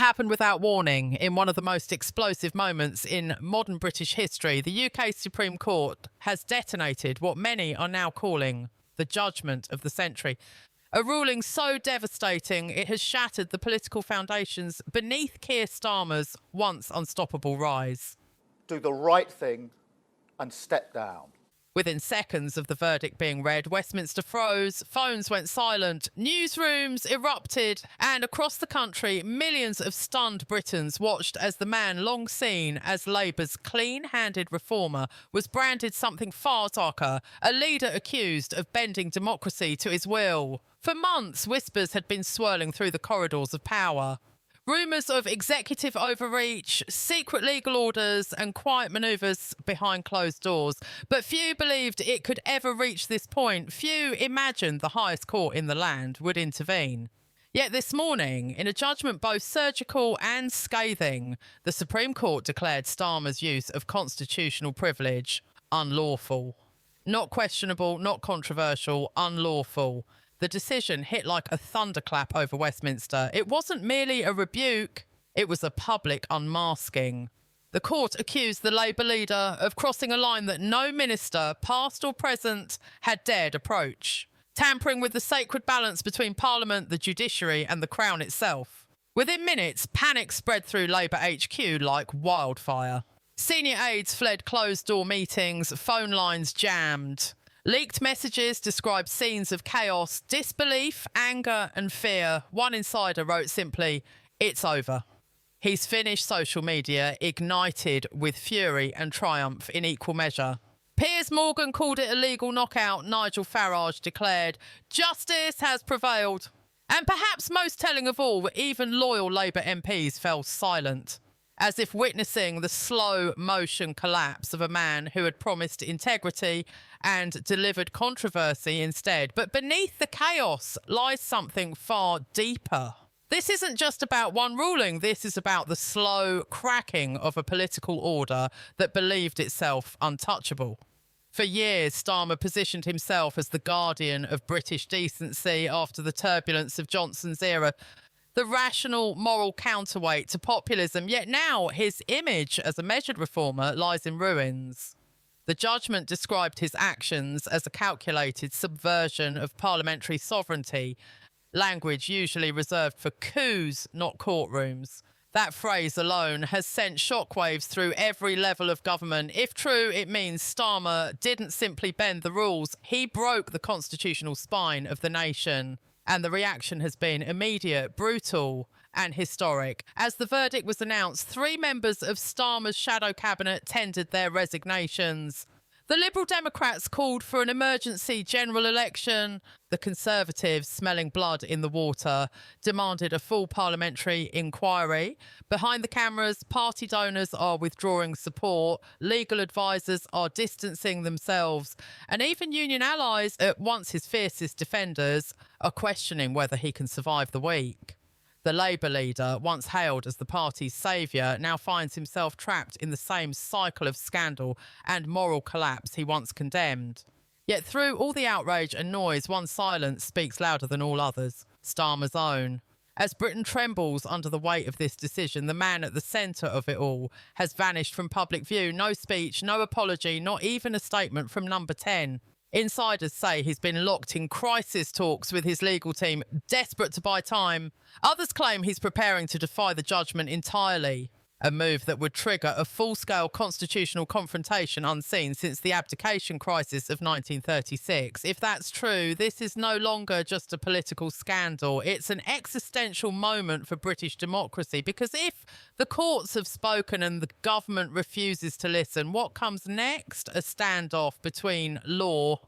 happened without warning. In one of the most explosive moments in modern British history, the UK Supreme Court has detonated what many are now calling the judgment of the century. A ruling so devastating it has shattered the political foundations beneath Keir Starmer's once unstoppable rise. Do the right thing and step down. Within seconds of the verdict being read, Westminster froze, phones went silent, newsrooms erupted, and across the country, millions of stunned Britons watched as the man long seen as Labour's clean-handed reformer was branded something far darker, a leader accused of bending democracy to his will. For months, whispers had been swirling through the corridors of power. Rumours of executive overreach, secret legal orders and quiet manoeuvres behind closed doors. But few believed it could ever reach this point. Few imagined the highest court in the land would intervene. Yet this morning, in a judgment both surgical and scathing, the Supreme Court declared Starmer's use of constitutional privilege unlawful. Not questionable, not controversial, unlawful. The decision hit like a thunderclap over Westminster. It wasn't merely a rebuke, it was a public unmasking. The court accused the Labour leader of crossing a line that no minister, past or present, had dared approach, tampering with the sacred balance between Parliament, the judiciary and the Crown itself. Within minutes, panic spread through Labour HQ like wildfire. Senior aides fled closed-door meetings, phone lines jammed. Leaked messages described scenes of chaos, disbelief, anger and fear. One insider wrote simply, "It's over." He's finished social media, ignited with fury and triumph in equal measure. Piers Morgan called it a legal knockout. Nigel Farage declared, "Justice has prevailed." And perhaps most telling of all, even loyal Labour MPs fell silent, as if witnessing the slow motion collapse of a man who had promised integrity and delivered controversy instead. But beneath the chaos lies something far deeper. This isn't just about one ruling. This is about the slow cracking of a political order that believed itself untouchable. For years, Starmer positioned himself as the guardian of British decency after the turbulence of Johnson's era, the rational, moral counterweight to populism. Yet now his image as a measured reformer lies in ruins. The judgment described his actions as a calculated subversion of parliamentary sovereignty, language usually reserved for coups, not courtrooms. That phrase alone has sent shockwaves through every level of government. If true, it means Starmer didn't simply bend the rules, he broke the constitutional spine of the nation. And the reaction has been immediate, brutal and historic. As the verdict was announced, 3 members of Starmer's shadow cabinet tendered their resignations. The Liberal Democrats called for an emergency general election. The Conservatives, smelling blood in the water, demanded a full parliamentary inquiry. Behind the cameras, party donors are withdrawing support, legal advisors are distancing themselves, and even union allies, at once his fiercest defenders, are questioning whether he can survive the week. The Labour leader, once hailed as the party's saviour, now finds himself trapped in the same cycle of scandal and moral collapse he once condemned. Yet through all the outrage and noise, one silence speaks louder than all others, Starmer's own. As Britain trembles under the weight of this decision, the man at the centre of it all has vanished from public view. No speech, no apology, not even a statement from Number 10. Insiders say he's been locked in crisis talks with his legal team, desperate to buy time. Others claim he's preparing to defy the judgment entirely, a move that would trigger a full-scale constitutional confrontation unseen since the abdication crisis of 1936. If that's true, this is no longer just a political scandal. It's an existential moment for British democracy, because if the courts have spoken and the government refuses to listen, what comes next? A standoff between law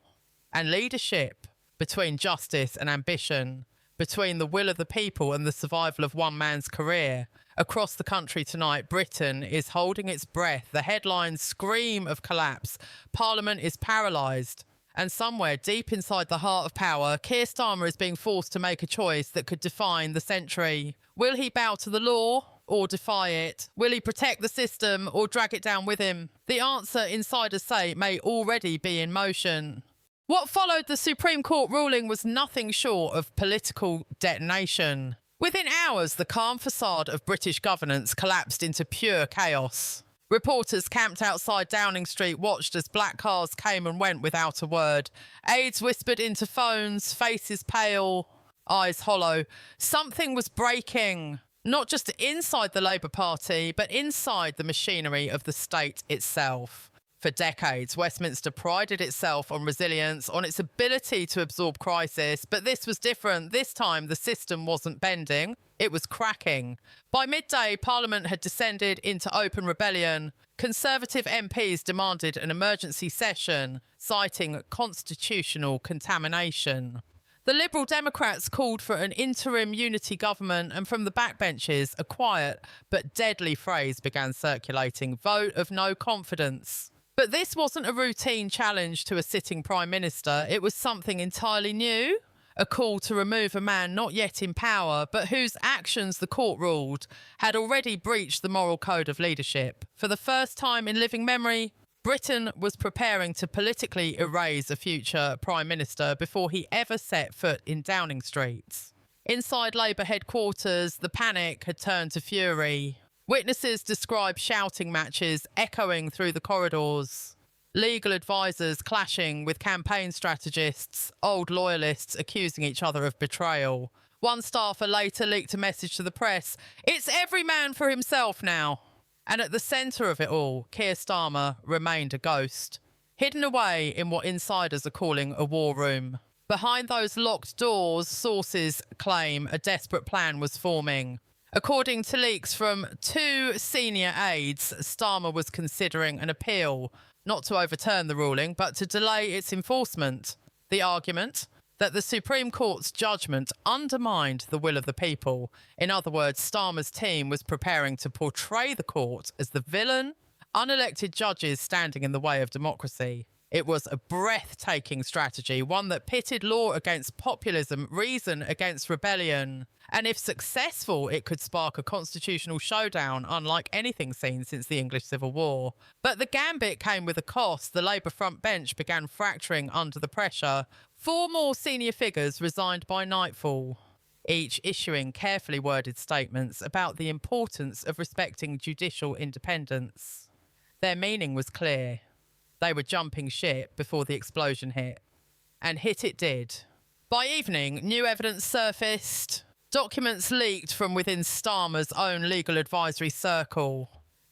and leadership, between justice and ambition, between the will of the people and the survival of one man's career. Across the country tonight, Britain is holding its breath. The headlines scream of collapse. Parliament is paralysed. And somewhere deep inside the heart of power, Keir Starmer is being forced to make a choice that could define the century. Will he bow to the law or defy it? Will he protect the system or drag it down with him? The answer, insiders say, may already be in motion. What followed the Supreme Court ruling was nothing short of political detonation. Within hours, the calm facade of British governance collapsed into pure chaos. Reporters camped outside Downing Street watched as black cars came and went without a word. Aides whispered into phones, faces pale, eyes hollow. Something was breaking, not just inside the Labour Party, but inside the machinery of the state itself. For decades, Westminster prided itself on resilience, on its ability to absorb crisis, but this was different. This time, the system wasn't bending, it was cracking. By midday, Parliament had descended into open rebellion. Conservative MPs demanded an emergency session, citing constitutional contamination. The Liberal Democrats called for an interim unity government, and from the backbenches, a quiet but deadly phrase began circulating: vote of no confidence. But this wasn't a routine challenge to a sitting Prime Minister. It was something entirely new. A call to remove a man not yet in power, but whose actions the court ruled had already breached the moral code of leadership. For the first time in living memory, Britain was preparing to politically erase a future Prime Minister before he ever set foot in Downing Street. Inside Labour headquarters, the panic had turned to fury. Witnesses describe shouting matches echoing through the corridors, legal advisors clashing with campaign strategists, old loyalists accusing each other of betrayal. One staffer later leaked a message to the press: "It's every man for himself now." And at the centre of it all, Keir Starmer remained a ghost, hidden away in what insiders are calling a war room. Behind those locked doors, sources claim a desperate plan was forming. According to leaks from 2 senior aides, Starmer was considering an appeal, not to overturn the ruling, but to delay its enforcement. The argument? That the Supreme Court's judgment undermined the will of the people. In other words, Starmer's team was preparing to portray the court as the villain, unelected judges standing in the way of democracy. It was a breathtaking strategy, one that pitted law against populism, reason against rebellion. And if successful, it could spark a constitutional showdown unlike anything seen since the English Civil War. But the gambit came with a cost. The Labour front bench began fracturing under the pressure. 4 more senior figures resigned by nightfall, each issuing carefully worded statements about the importance of respecting judicial independence. Their meaning was clear. They were jumping ship before the explosion hit. And hit it did. By evening, new evidence surfaced. Documents leaked from within Starmer's own legal advisory circle.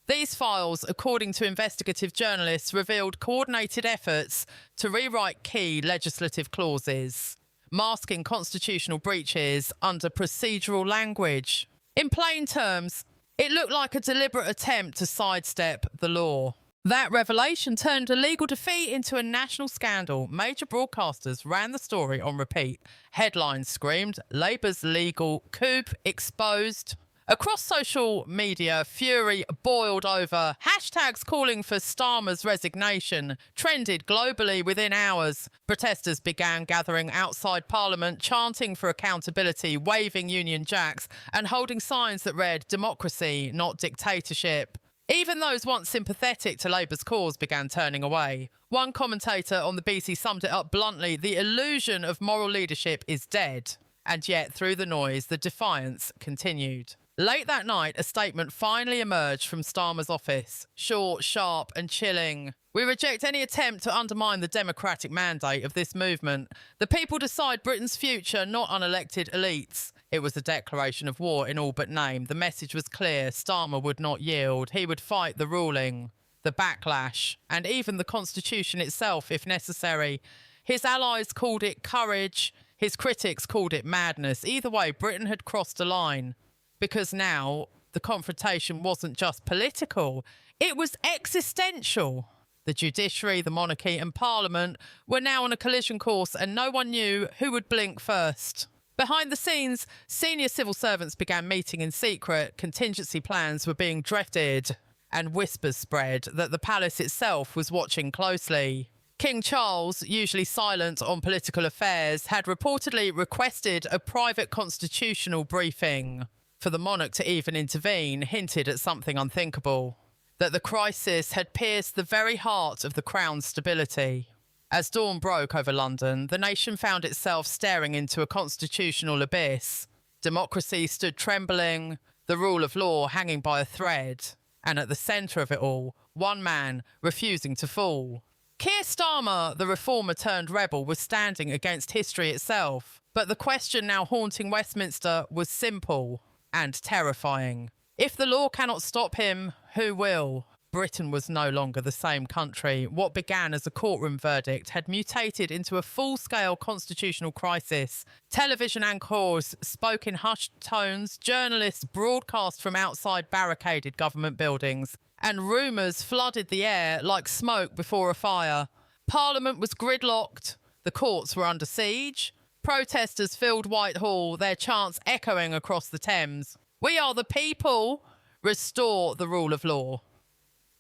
These files, according to investigative journalists, revealed coordinated efforts to rewrite key legislative clauses, masking constitutional breaches under procedural language. In plain terms, it looked like a deliberate attempt to sidestep the law. That revelation turned a legal defeat into a national scandal. Major broadcasters ran the story on repeat. Headlines screamed, "Labour's legal coup exposed." Across social media, fury boiled over. Hashtags calling for Starmer's resignation trended globally within hours. Protesters began gathering outside Parliament, chanting for accountability, waving Union Jacks, and holding signs that read, "Democracy, not dictatorship." Even those once sympathetic to Labour's cause began turning away. One commentator on the BC summed it up bluntly: "The illusion of moral leadership is dead." And yet, through the noise, the defiance continued. Late that night, a statement finally emerged from Starmer's office. Short, sharp and chilling. "We reject any attempt to undermine the democratic mandate of this movement. The people decide Britain's future, not unelected elites." It was a declaration of war in all but name. The message was clear. Starmer would not yield. He would fight the ruling, the backlash, and even the Constitution itself, if necessary. His allies called it courage. His critics called it madness. Either way, Britain had crossed a line. Because now, the confrontation wasn't just political. It was existential. The judiciary, the monarchy and Parliament were now on a collision course, and no one knew who would blink first. Behind the scenes, senior civil servants began meeting in secret, contingency plans were being drafted, and whispers spread that the palace itself was watching closely. King Charles, usually silent on political affairs, had reportedly requested a private constitutional briefing. For the monarch to even intervene hinted at something unthinkable, that the crisis had pierced the very heart of the Crown's stability. As dawn broke over London, the nation found itself staring into a constitutional abyss. Democracy stood trembling, the rule of law hanging by a thread, and at the centre of it all, one man refusing to fall. Keir Starmer, the reformer turned rebel, was standing against history itself. But the question now haunting Westminster was simple and terrifying. If the law cannot stop him, who will? Britain was no longer the same country. What began as a courtroom verdict had mutated into a full-scale constitutional crisis. Television anchors spoke in hushed tones, journalists broadcast from outside barricaded government buildings, and rumours flooded the air like smoke before a fire. Parliament was gridlocked, the courts were under siege, protesters filled Whitehall, their chants echoing across the Thames. We are the people, restore the rule of law.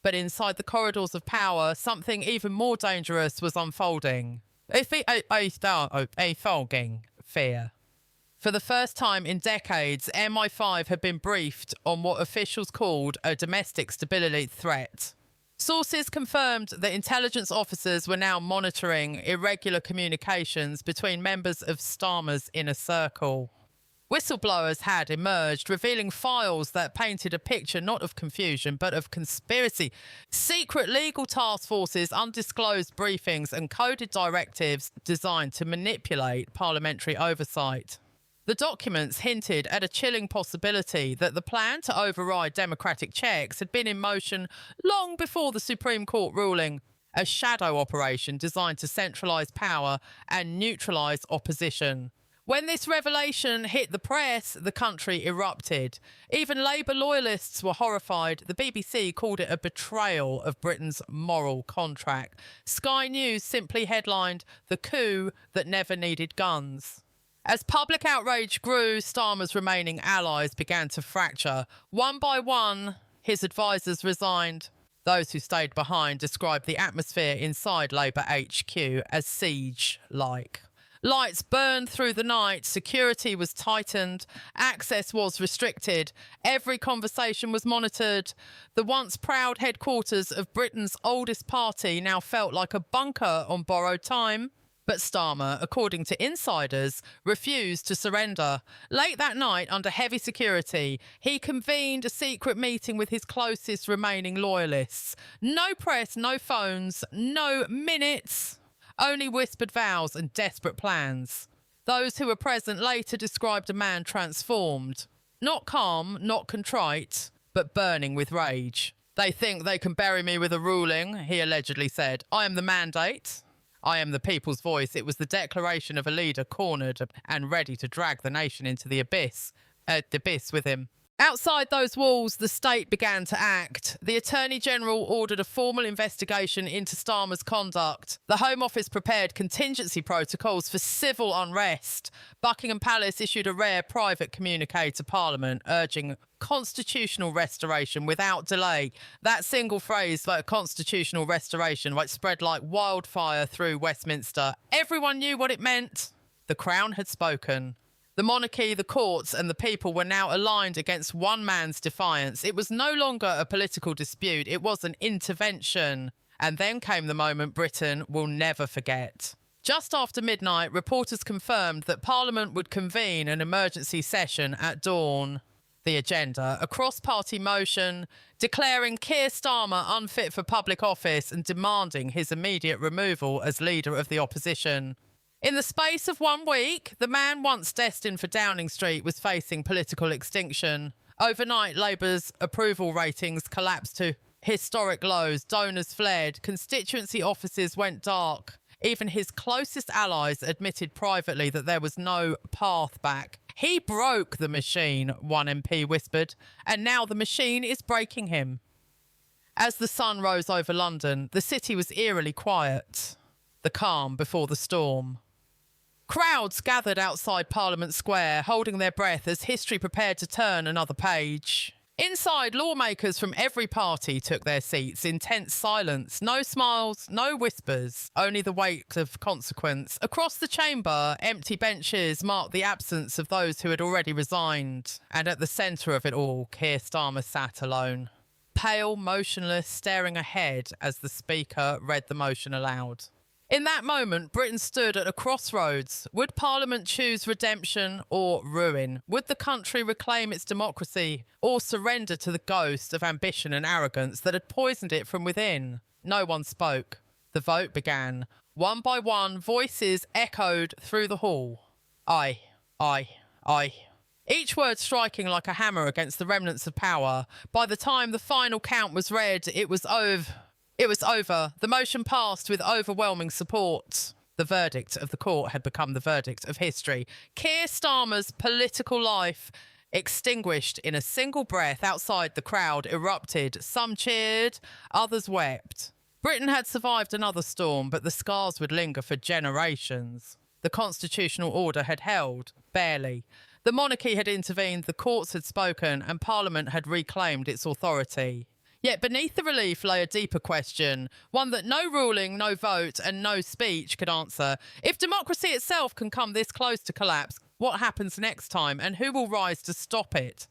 But inside the corridors of power, something even more dangerous was unfolding. A fogging fear. For the first time in decades, MI5 had been briefed on what officials called a domestic stability threat. Sources confirmed that intelligence officers were now monitoring irregular communications between members of Starmer's inner circle. Whistleblowers had emerged, revealing files that painted a picture not of confusion, but of conspiracy. Secret legal task forces, undisclosed briefings, and coded directives designed to manipulate parliamentary oversight. The documents hinted at a chilling possibility that the plan to override democratic checks had been in motion long before the Supreme Court ruling, a shadow operation designed to centralise power and neutralise opposition. When this revelation hit the press, the country erupted. Even Labour loyalists were horrified. The BBC called it a betrayal of Britain's moral contract. Sky News simply headlined, "The coup that never needed guns." As public outrage grew, Starmer's remaining allies began to fracture. One by one, his advisers resigned. Those who stayed behind described the atmosphere inside Labour HQ as siege-like. Lights burned through the night, security was tightened, access was restricted, every conversation was monitored. The once proud headquarters of Britain's oldest party now felt like a bunker on borrowed time. But Starmer, according to insiders, refused to surrender. Late that night, under heavy security, he convened a secret meeting with his closest remaining loyalists. No press, no phones, no minutes. Only whispered vows and desperate plans. Those who were present later described a man transformed. Not calm, not contrite, but burning with rage. "They think they can bury me with a ruling," he allegedly said. "I am the mandate. I am the people's voice." It was the declaration of a leader cornered and ready to drag the nation into the abyss with him. Outside those walls, the state began to act. The Attorney General ordered a formal investigation into Starmer's conduct. The Home Office prepared contingency protocols for civil unrest. Buckingham Palace issued a rare private communique to Parliament urging constitutional restoration without delay. That single phrase, like constitutional restoration, spread like wildfire through Westminster. Everyone knew what it meant. The Crown had spoken. The monarchy, the courts, and the people were now aligned against one man's defiance. It was no longer a political dispute, it was an intervention. And then came the moment Britain will never forget. Just after midnight, reporters confirmed that Parliament would convene an emergency session at dawn. The agenda, a cross-party motion declaring Keir Starmer unfit for public office and demanding his immediate removal as leader of the opposition. In the space of 1 week, the man once destined for Downing Street was facing political extinction. Overnight, Labour's approval ratings collapsed to historic lows. Donors fled. Constituency offices went dark. Even his closest allies admitted privately that there was no path back. "He broke the machine," one MP whispered, "and now the machine is breaking him." As the sun rose over London, the city was eerily quiet. The calm before the storm. Crowds gathered outside Parliament Square, holding their breath as history prepared to turn another page. Inside, lawmakers from every party took their seats in tense silence. No smiles, no whispers, only the weight of consequence. Across the chamber, empty benches marked the absence of those who had already resigned. And at the centre of it all, Keir Starmer sat alone. Pale, motionless, staring ahead as the Speaker read the motion aloud. In that moment, Britain stood at a crossroads. Would Parliament choose redemption or ruin? Would the country reclaim its democracy or surrender to the ghost of ambition and arrogance that had poisoned it from within? No one spoke. The vote began. One by one, voices echoed through the hall. Aye, aye, aye. Each word striking like a hammer against the remnants of power. By the time the final count was read, it was over. The motion passed with overwhelming support. The verdict of the court had become the verdict of history. Keir Starmer's political life extinguished in a single breath. Outside, the crowd erupted. Some cheered, others wept. Britain had survived another storm, but the scars would linger for generations. The constitutional order had held, barely. The monarchy had intervened, the courts had spoken, and Parliament had reclaimed its authority. Yet beneath the relief lay a deeper question, one that no ruling, no vote, and no speech could answer. If democracy itself can come this close to collapse, what happens next time, and who will rise to stop it?